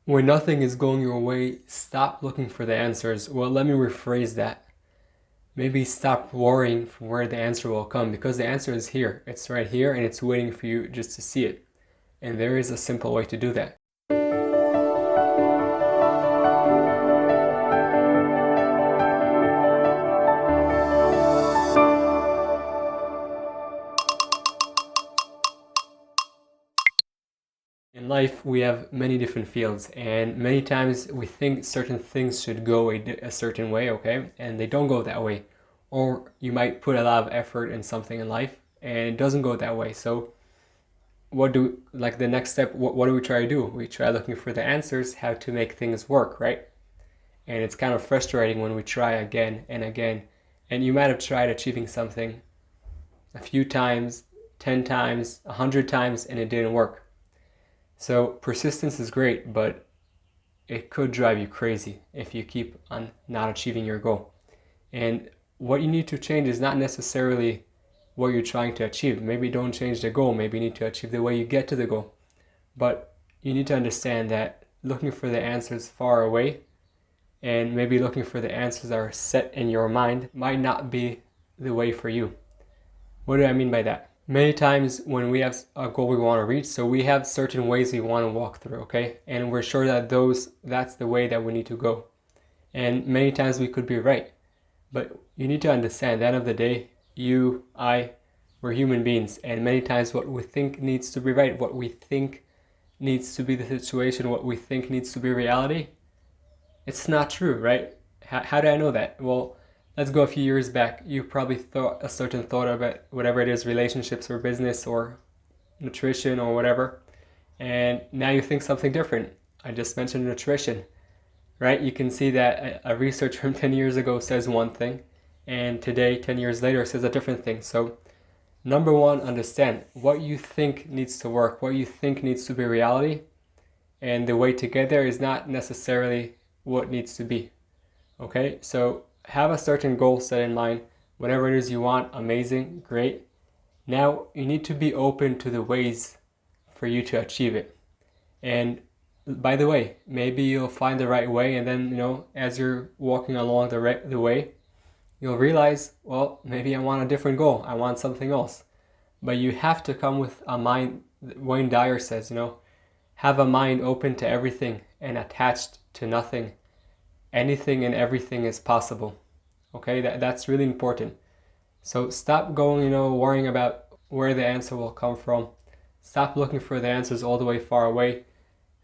When nothing is going your way, stop looking for the answers. Well, let me rephrase that. Maybe stop worrying for where the answer will come, because the answer is here. It's right here and it's waiting for you just to see it. And there is a simple way to do that. In life, we have many different fields, and many times we think certain things should go a certain way, okay? And they don't go that way. Or you might put a lot of effort in something in life, and it doesn't go that way. So like the next step, what do we try to do? We try looking for the answers, how to make things work, right? And it's kind of frustrating when we try again and again. And you might have tried achieving something a few times, 10 times, 100 times, and it didn't work. So persistence is great, but it could drive you crazy if you keep on not achieving your goal. And what you need to change is not necessarily what you're trying to achieve. Maybe don't change the goal. Maybe you need to achieve the way you get to the goal. But you need to understand that looking for the answers far away and maybe looking for the answers that are set in your mind might not be the way for you. What do I mean by that? Many times when we have a goal we want to reach, so we have certain ways we want to walk through, okay? And we're sure that that's the way that we need to go. And many times we could be right. But you need to understand, at the end of the day, you, I, we're human beings. And many times what we think needs to be right, what we think needs to be the situation, what we think needs to be reality, it's not true, right? How do I know that? Well, let's go a few years back. You probably thought a certain thought about whatever it is, relationships or business or nutrition or whatever. And now you think something different. I just mentioned nutrition, right? You can see that a research from 10 years ago says one thing, and today, 10 years later, says a different thing. So, number one, understand what you think needs to work, what you think needs to be reality, and the way to get there is not necessarily what needs to be. Okay, so have a certain goal set in mind. Whatever it is you want, amazing, great. Now you need to be open to the ways for you to achieve it. And by the way, maybe you'll find the right way, and then as you're walking along the way, you'll realize, well, maybe I want a different goal. I want something else. But you have to come with a mind. Wayne Dyer says, have a mind open to everything and attached to nothing. Anything and everything is possible. Okay, that's really important. So stop going, worrying about where the answer will come from. Stop looking for the answers all the way far away.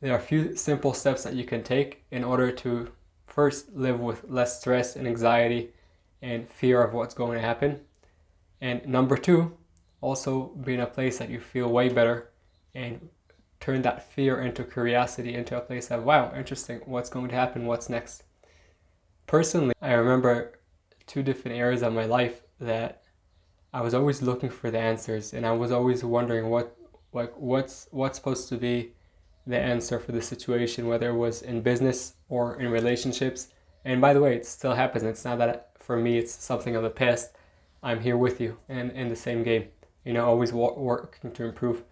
There are a few simple steps that you can take in order to first live with less stress and anxiety and fear of what's going to happen. And number two, also be in a place that you feel way better and turn that fear into curiosity, into a place of, wow, interesting, what's going to happen, what's next. Personally, I remember two different areas of my life that I was always looking for the answers, and I was always wondering what's supposed to be the answer for the situation, whether it was in business or in relationships. And by the way, it still happens. It's not that for me it's something of the past. I'm here with you and in the same game, always working to improve.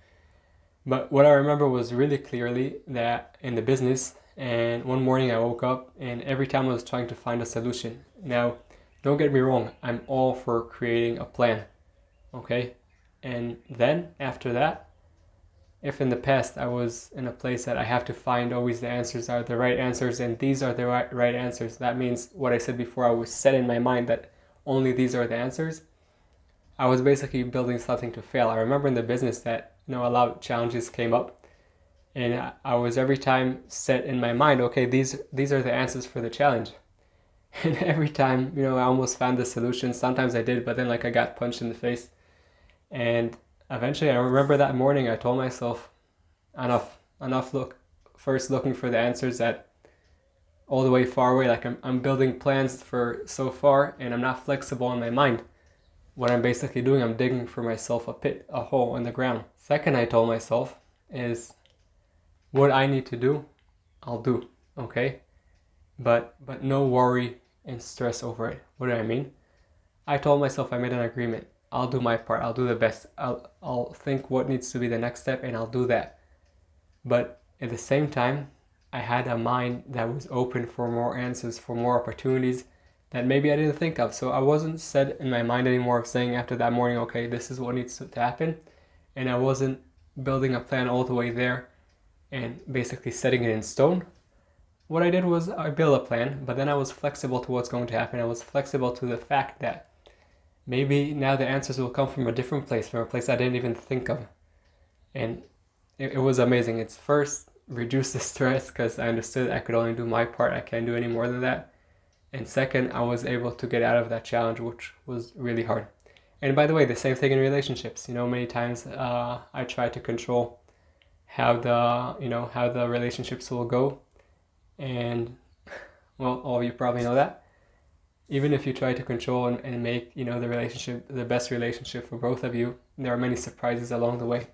But what I remember was really clearly that in the business, and one morning I woke up and every time I was trying to find a solution. Now, don't get me wrong, I'm all for creating a plan, okay? And then after that, if in the past I was in a place that I have to find always the answers are the right answers and these are the right answers, that means what I said before, I was set in my mind that only these are the answers. I was basically building something to fail. I remember in the business that a lot of challenges came up, and I was every time set in my mind, okay, these are the answers for the challenge. And every time, I almost found the solution. Sometimes I did, but then I got punched in the face. And eventually I remember that morning I told myself, enough first looking for the answers that all the way far away. I'm building plans for so far and I'm not flexible in my mind. What I'm basically doing, I'm digging for myself a hole in the ground. Second, I told myself is what I need to do, I'll do, okay? But no worry and stress over it. What do I mean? I told myself, I made an agreement. I'll do my part. I'll do the best. I'll think what needs to be the next step and I'll do that. But at the same time, I had a mind that was open for more answers, for more opportunities that maybe I didn't think of. So I wasn't set in my mind anymore of saying after that morning, okay, this is what needs to happen. And I wasn't building a plan all the way there and basically setting it in stone. What I did was I built a plan, but then I was flexible to what's going to happen. I was flexible to the fact that maybe now the answers will come from a different place, from a place I didn't even think of. And it was amazing. It's first reduce the stress because I understood I could only do my part. I can't do any more than that. And second, I was able to get out of that challenge, which was really hard. And by the way, the same thing in relationships. Many times I try to control how the relationships will go. And well, all of you probably know that. Even if you try to control and make, the relationship the best relationship for both of you, there are many surprises along the way.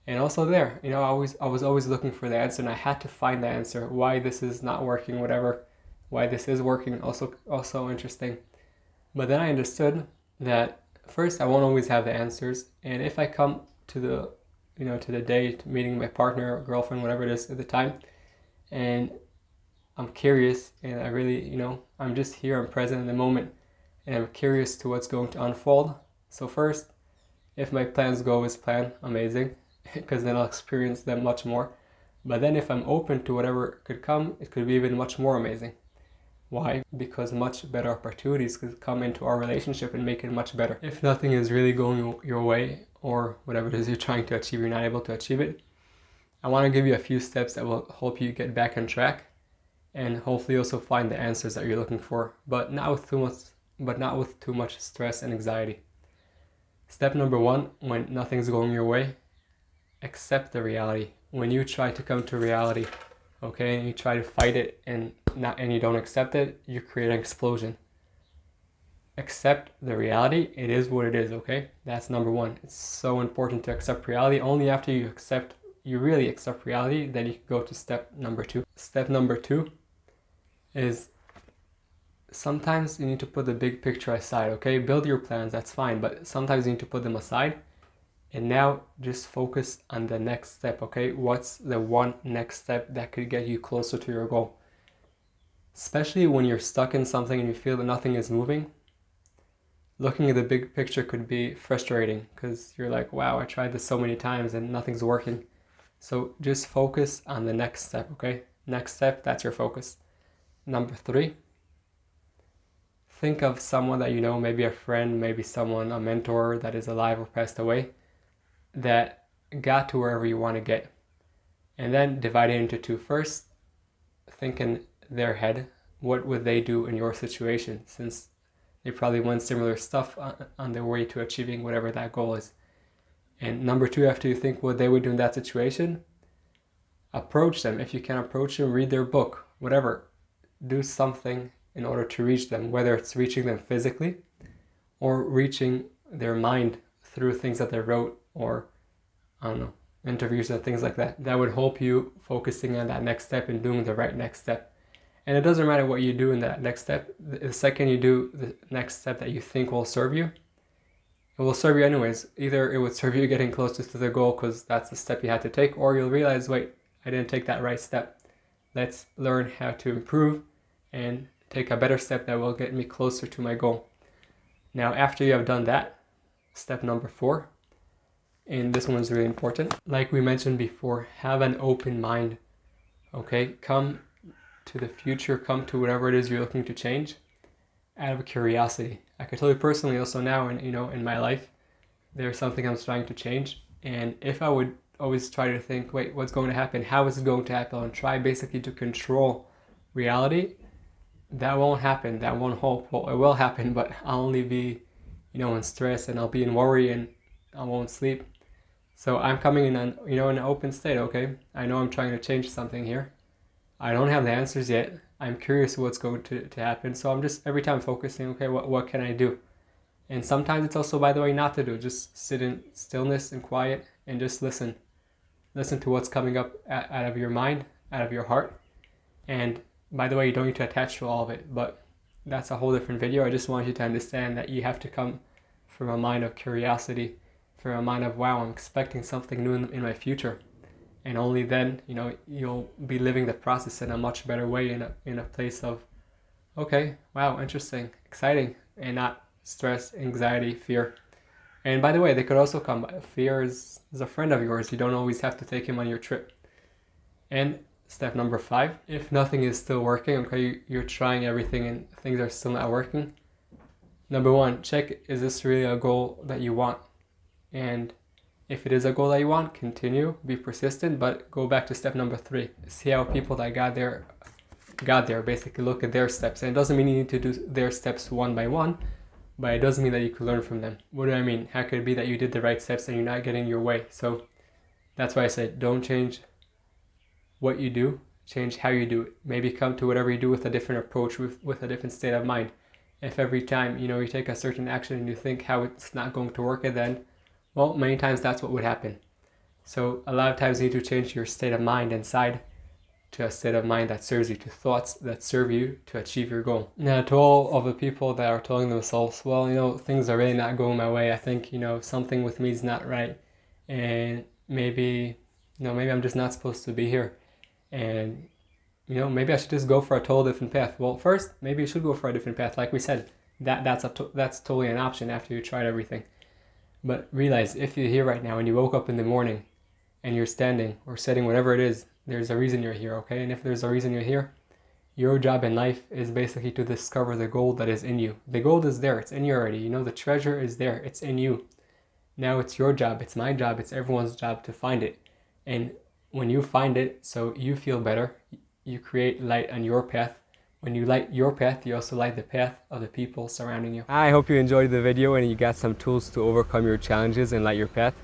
And also there, I was always looking for the answer, and I had to find the answer. Why this is not working, whatever. Why this is working, also interesting. But then I understood that first, I won't always have the answers, and if I come to the date, meeting my partner or girlfriend, whatever it is at the time, and I'm curious, and I really, I'm just here, I'm present in the moment, and I'm curious to what's going to unfold. So first, if my plans go as planned, amazing, because then I'll experience them much more. But then if I'm open to whatever could come, it could be even much more amazing. Why? Because much better opportunities could come into our relationship and make it much better. If nothing is really going your way, or whatever it is you're trying to achieve, you're not able to achieve it, I want to give you a few steps that will help you get back on track and hopefully also find the answers that you're looking for, but not with too much stress and anxiety. Step number 1, when nothing's going your way, accept the reality. When you try to come to reality, okay, and you try to fight it and you don't accept it, you create an explosion. Accept the reality. It is what it is, okay? That's number 1. It's so important to accept reality. Only after you really accept reality, then you can go to step number 2. Step number 2 is sometimes you need to put the big picture aside, okay? Build your plans, that's fine, but sometimes you need to put them aside. And now just focus on the next step, okay? What's the one next step that could get you closer to your goal? Especially when you're stuck in something and you feel that nothing is moving, looking at the big picture could be frustrating because you're like, wow, I tried this so many times and nothing's working. So just focus on the next step, okay? Next step, that's your focus. Number 3, think of someone that you know, maybe a friend, maybe someone, a mentor that is alive or passed away, that got to wherever you want to get. And then divide it into 2. First, think in their head, what would they do in your situation, since they probably went similar stuff on their way to achieving whatever that goal is. And number 2, after you think what they would do in that situation, approach them. If you can approach them, read their book, whatever. Do something in order to reach them, whether it's reaching them physically or reaching their mind through things that they wrote, or I don't know, interviews and things like that. That would help you focusing on that next step and doing the right next step. And it doesn't matter what you do in that next step. The second you do the next step that you think will serve you, it will serve you anyways. Either it would serve you getting closer to the goal because that's the step you had to take, or you'll realize, wait, I didn't take that right step. Let's learn how to improve and take a better step that will get me closer to my goal. Now, after you have done that, step number 4, and this one is really important. Like we mentioned before, have an open mind, okay? Come to the future, come to whatever it is you're looking to change out of curiosity. I can tell you personally also now, in my life, there's something I'm trying to change. And if I would always try to think, wait, what's going to happen? How is it going to happen? And try basically to control reality, that won't happen. That won't help. Well, it will happen, but I'll only be, in stress, and I'll be in worry, and I won't sleep. So I'm coming in an open state, okay? I know I'm trying to change something here. I don't have the answers yet. I'm curious what's going to happen. So I'm just every time focusing, okay, what can I do? And sometimes it's also, by the way, not to do. Just sit in stillness and quiet and just listen. Listen to what's coming up out of your mind, out of your heart. And by the way, you don't need to attach to all of it, but that's a whole different video. I just want you to understand that you have to come from a mind of curiosity, from a mind of, wow, I'm expecting something new in my future. And only then, you'll be living the process in a much better way, in a place of, okay, wow, interesting, exciting, and not stress, anxiety, fear. And by the way, they could also come. Fear is a friend of yours. You don't always have to take him on your trip. And step number 5, if nothing is still working, okay, you're trying everything and things are still not working. Number 1, check, is this really a goal that you want? And if it is a goal that you want, continue, be persistent, but go back to step number 3. See how people that got there, basically look at their steps. And it doesn't mean you need to do their steps one by one, but it does mean that you could learn from them. What do I mean? How could it be that you did the right steps and you're not getting your way? So that's why I said, don't change what you do, change how you do it. Maybe come to whatever you do with a different approach, with a different state of mind. If every time, you take a certain action and you think how it's not going to work, and then, well, many times that's what would happen. So a lot of times you need to change your state of mind inside to a state of mind that serves you, to thoughts that serve you to achieve your goal. Now, to all of the people that are telling themselves, well, things are really not going my way. I think, something with me is not right. And maybe I'm just not supposed to be here. And, maybe I should just go for a total different path. Well, first, maybe you should go for a different path. Like we said, that's totally an option after you tried everything. But realize, if you're here right now and you woke up in the morning and you're standing or sitting, whatever it is, there's a reason you're here, okay? And if there's a reason you're here, your job in life is basically to discover the gold that is in you. The gold is there. It's in you already. The treasure is there. It's in you. Now it's your job. It's my job. It's everyone's job to find it. And when you find it, so you feel better, you create light on your path. When you light your path, you also light the path of the people surrounding you. I hope you enjoyed the video and you got some tools to overcome your challenges and light your path.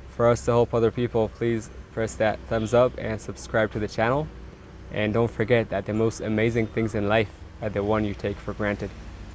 For us to help other people, please press that thumbs up and subscribe to the channel. And don't forget that the most amazing things in life are the one you take for granted.